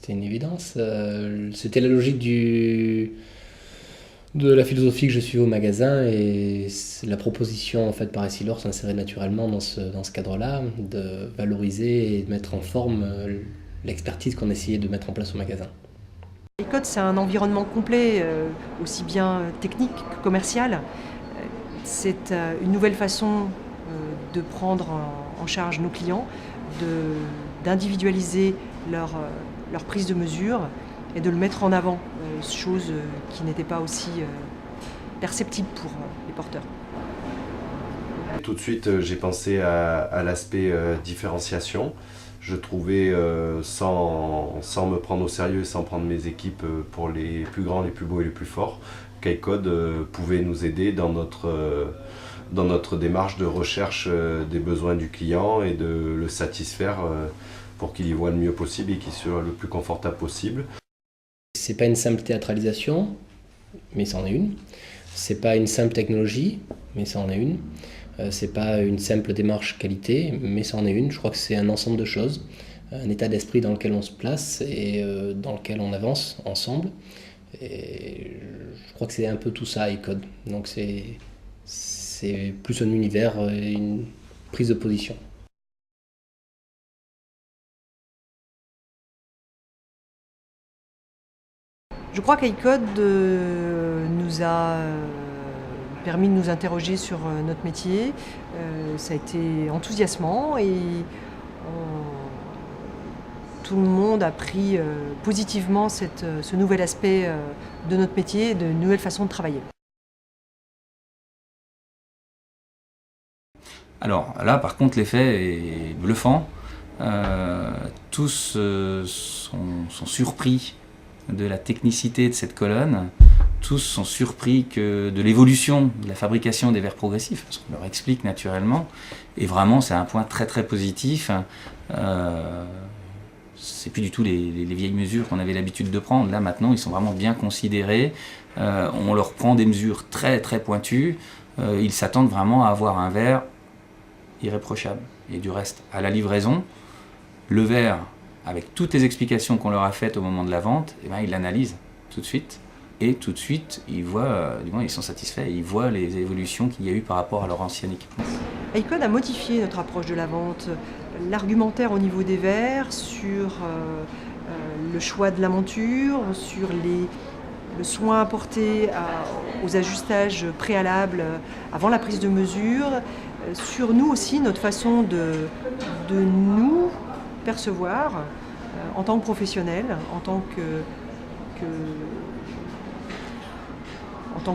c'était une évidence. C'était la logique de la philosophie que je suis au magasin et la proposition faite par Essilor s'insérait naturellement dans ce cadre-là, de valoriser et de mettre en forme l'expertise qu'on essayait de mettre en place au magasin. iCode, c'est un environnement complet, aussi bien technique que commercial. C'est une nouvelle façon de prendre en charge nos clients, d'individualiser leur prise de mesure et de le mettre en avant, chose qui n'était pas aussi perceptible pour les porteurs. Tout de suite, j'ai pensé à l'aspect différenciation. Je trouvais, sans me prendre au sérieux et sans prendre mes équipes pour les plus grands, les plus beaux et les plus forts, qu'iCode pouvait nous aider dans notre démarche de recherche des besoins du client et de le satisfaire pour qu'il y voit le mieux possible et qu'il soit le plus confortable possible. C'est pas une simple théâtralisation, mais c'en est une. C'est pas une simple technologie, mais ça en est une. C'est pas une simple démarche qualité, mais ça en est une. Je crois que c'est un ensemble de choses, un état d'esprit dans lequel on se place et dans lequel on avance ensemble. Et je crois que c'est un peu tout ça, iCode. Donc c'est plus un univers et une prise de position. Je crois qu'iCode nous a permis de nous interroger sur notre métier. Ça a été enthousiasmant et tout le monde a pris positivement ce nouvel aspect de notre métier et de nouvelles façons de travailler. Alors là, par contre, l'effet est bluffant. Tous sont surpris de la technicité de cette colonne. Tous sont surpris de l'évolution de la fabrication des verres progressifs, parce qu'on leur explique naturellement. Et vraiment, c'est un point très très positif. C'est plus du tout les vieilles mesures qu'on avait l'habitude de prendre. Là, maintenant, ils sont vraiment bien considérés. On leur prend des mesures très très pointues. Ils s'attendent vraiment à avoir un verre irréprochable. Et du reste, à la livraison, le verre, avec toutes les explications qu'on leur a faites au moment de la vente, eh ben, ils l'analysent tout de suite. Et tout de suite, ils voient, du moins, ils sont satisfaits, ils voient les évolutions qu'il y a eu par rapport à leur ancien équipement. iCode a modifié notre approche de la vente, l'argumentaire au niveau des verres, sur le choix de la monture, sur le soin apporté aux ajustages préalables avant la prise de mesure, sur nous aussi, notre façon de nous percevoir en tant que professionnels, en tant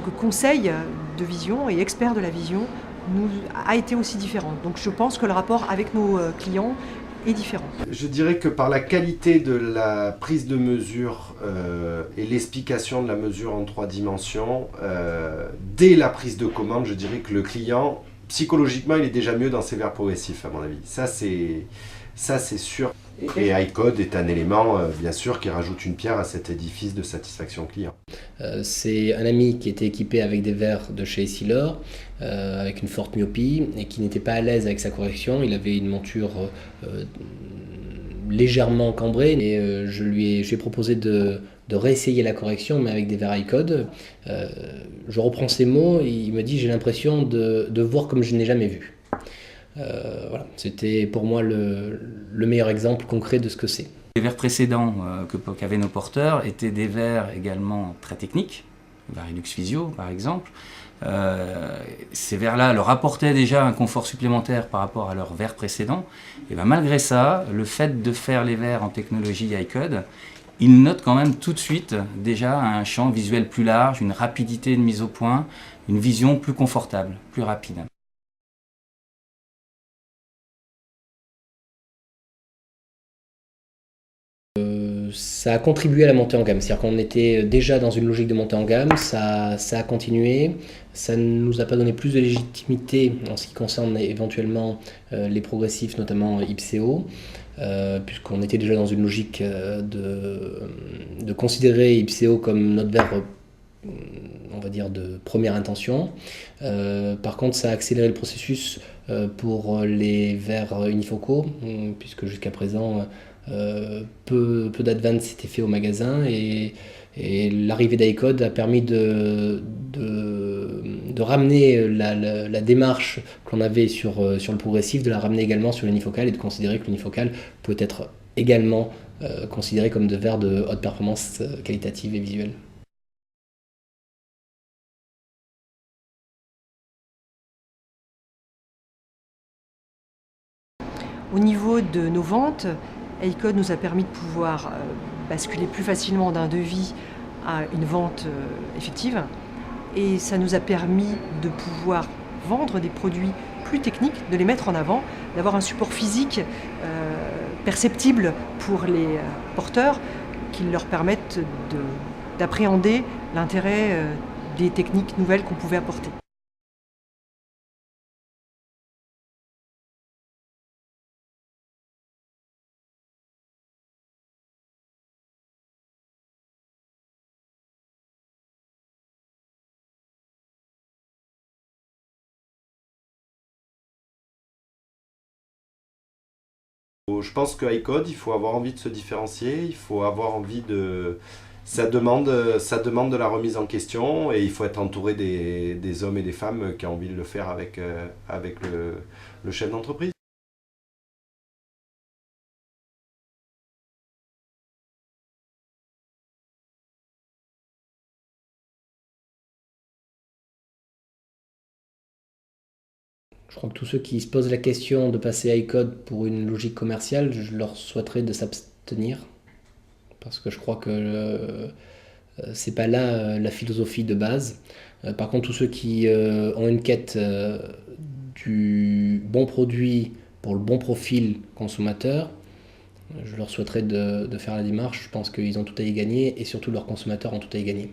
que conseil de vision et expert de la vision, a été aussi différent. Donc je pense que le rapport avec nos clients est différent. Je dirais que par la qualité de la prise de mesure et l'explication de la mesure en 3 dimensions, dès la prise de commande, je dirais que le client, psychologiquement, il est déjà mieux dans ses verres progressifs, à mon avis. Ça, c'est sûr. Et iCode est un élément, bien sûr, qui rajoute une pierre à cet édifice de satisfaction client. C'est un ami qui était équipé avec des verres de chez Essilor, avec une forte myopie, et qui n'était pas à l'aise avec sa correction. Il avait une monture légèrement cambrée, et je lui ai proposé de réessayer la correction, mais avec des verres iCode. Je reprends ses mots, et il me dit « j'ai l'impression de voir comme je n'ai jamais vu ». Voilà, c'était pour moi le meilleur exemple concret de ce que c'est. Les verres précédents qu'avaient nos porteurs étaient des verres également très techniques, Varilux Physio par exemple. Ces verres-là leur apportaient déjà un confort supplémentaire par rapport à leurs verres précédents. Et bien, malgré ça, le fait de faire les verres en technologie iCode, ils notent quand même tout de suite déjà un champ visuel plus large, une rapidité de mise au point, une vision plus confortable, plus rapide. Ça a contribué à la montée en gamme, c'est-à-dire qu'on était déjà dans une logique de montée en gamme, ça a continué, ça ne nous a pas donné plus de légitimité en ce qui concerne éventuellement les progressifs, notamment Ipseo, puisqu'on était déjà dans une logique de considérer Ipseo comme notre verre, on va dire, de première intention. Par contre, ça a accéléré le processus pour les verres unifocaux, puisque jusqu'à présent, peu d'advance s'était fait au magasin et l'arrivée d'iCode a permis de ramener la démarche qu'on avait sur le progressif, de la ramener également sur l'unifocal et de considérer que l'unifocal peut être également considéré comme de verre de haute performance qualitative et visuelle. Au niveau de nos ventes, iCode nous a permis de pouvoir basculer plus facilement d'un devis à une vente effective. Et ça nous a permis de pouvoir vendre des produits plus techniques, de les mettre en avant, d'avoir un support physique perceptible pour les porteurs qui leur permettent d'appréhender l'intérêt des techniques nouvelles qu'on pouvait apporter. Je pense que iCode, il faut avoir envie de se différencier, il faut avoir envie de... ça demande de la remise en question et il faut être entouré des hommes et des femmes qui ont envie de le faire avec le chef d'entreprise. Je crois que tous ceux qui se posent la question de passer à iCode pour une logique commerciale, je leur souhaiterais de s'abstenir. Parce que je crois que c'est pas là la philosophie de base. Par contre, tous ceux qui ont une quête du bon produit pour le bon profil consommateur, je leur souhaiterais de faire la démarche. Je pense qu'ils ont tout à y gagner et surtout leurs consommateurs ont tout à y gagner.